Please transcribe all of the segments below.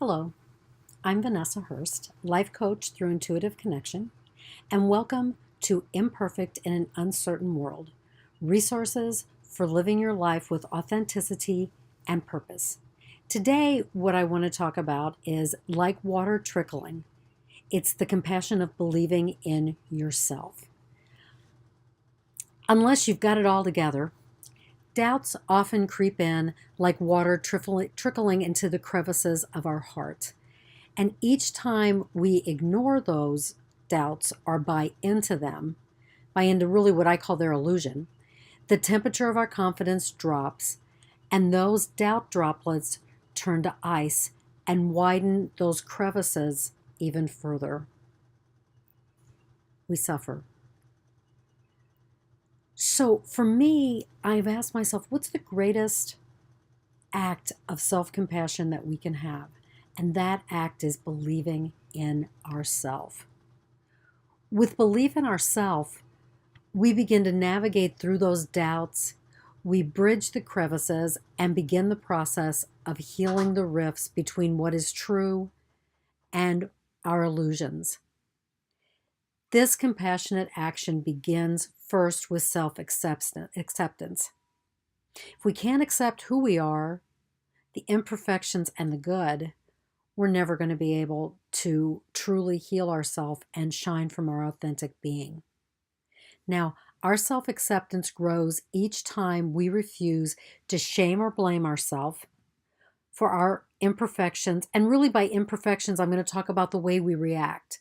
Hello, I'm Vanessa Hurst, life coach through Intuitive Connection, and welcome to Imperfect in an Uncertain World, resources for living your life with authenticity and purpose. Today, what I want to talk about is like water trickling. It's the compassion of believing in yourself. Unless you've got it all together, doubts often creep in like water trickling into the crevices of our heart. And each time we ignore those doubts or buy into really what I call their illusion, the temperature of our confidence drops, and those doubt droplets turn to ice and widen those crevices even further. We suffer. So for me, I've asked myself, what's the greatest act of self compassion that we can have? And that act is believing in ourself. With belief in ourself, we begin to navigate through those doubts. We bridge the crevices and begin the process of healing the rifts between what is true and our illusions. This compassionate action begins first with self acceptance. If we can't accept who we are, the imperfections, and the good, we're never going to be able to truly heal ourselves and shine from our authentic being. Now, our self acceptance grows each time we refuse to shame or blame ourselves for our imperfections. And really, by imperfections, I'm going to talk about the way we react.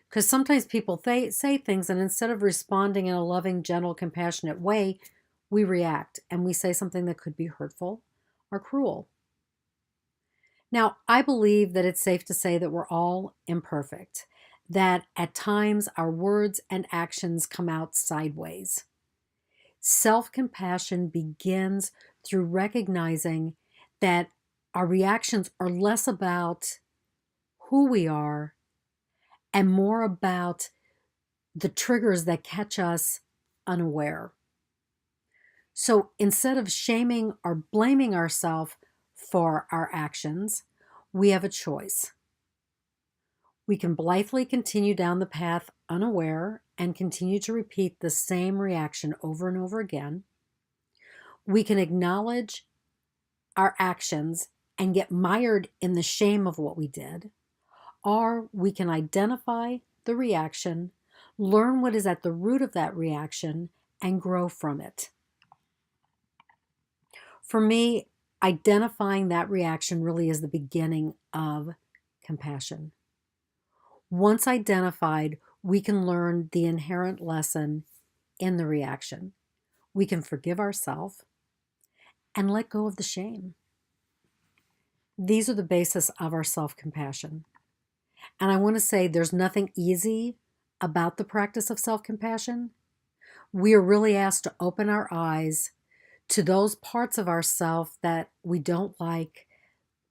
Because sometimes people say things, and instead of responding in a loving, gentle, compassionate way, we react and we say something that could be hurtful or cruel. Now, I believe that it's safe to say that we're all imperfect, that at times our words and actions come out sideways. Self-compassion begins through recognizing that our reactions are less about who we are and more about the triggers that catch us unaware. So instead of shaming or blaming ourselves for our actions, we have a choice. We can blithely continue down the path unaware and continue to repeat the same reaction over and over again. We can acknowledge our actions and get mired in the shame of what we did, or we can identify the reaction, learn what is at the root of that reaction, and grow from it. For me, identifying that reaction really is the beginning of compassion. Once identified, we can learn the inherent lesson in the reaction. We can forgive ourselves and let go of the shame. These are the basis of our self-compassion. And I want to say there's nothing easy about the practice of self-compassion. We are really asked to open our eyes to those parts of ourself that we don't like,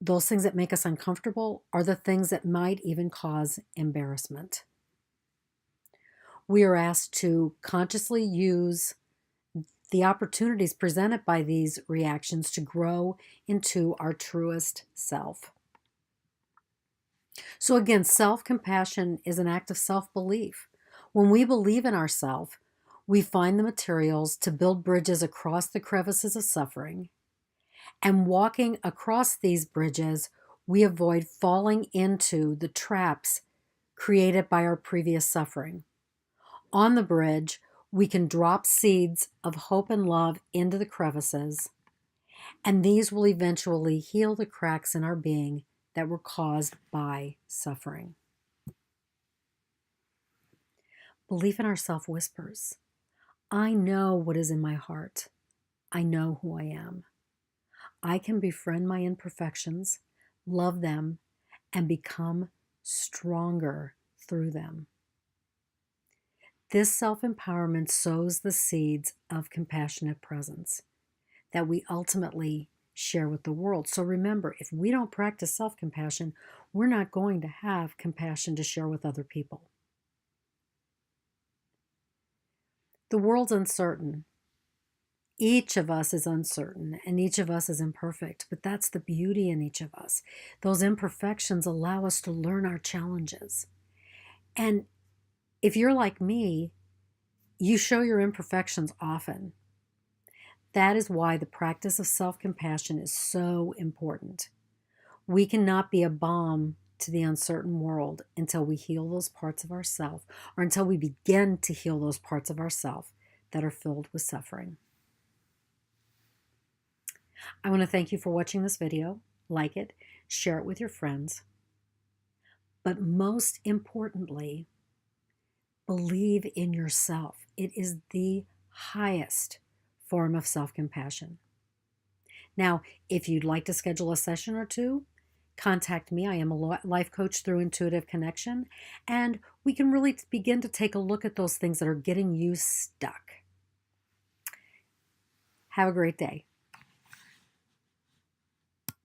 those things that make us uncomfortable, or the things that might even cause embarrassment. We are asked to consciously use the opportunities presented by these reactions to grow into our truest self. So again, self-compassion is an act of self-belief. When we believe in ourselves, we find the materials to build bridges across the crevices of suffering. And walking across these bridges, we avoid falling into the traps created by our previous suffering. On the bridge, we can drop seeds of hope and love into the crevices, and these will eventually heal the cracks in our being that were caused by suffering. Belief in ourself whispers, I know what is in my heart. I know who I am. I can befriend my imperfections, love them, and become stronger through them. This self-empowerment sows the seeds of compassionate presence that we ultimately share with the world. So remember, if we don't practice self-compassion, we're not going to have compassion to share with other people. The world's uncertain. Each of us is uncertain and each of us is imperfect, but that's the beauty in each of us. Those imperfections allow us to learn our challenges. And if you're like me, you show your imperfections often. That is why the practice of self-compassion is so important. We cannot be a balm to the uncertain world until we heal those parts of ourselves, or until we begin to heal those parts of ourselves that are filled with suffering. I want to thank you for watching this video. Like it, share it with your friends. But most importantly, believe in yourself. It is the highest form of self-compassion. Now, if you'd like to schedule a session or two, contact me. I am a life coach through Intuitive Connection, and we can really begin to take a look at those things that are getting you stuck. Have a great day.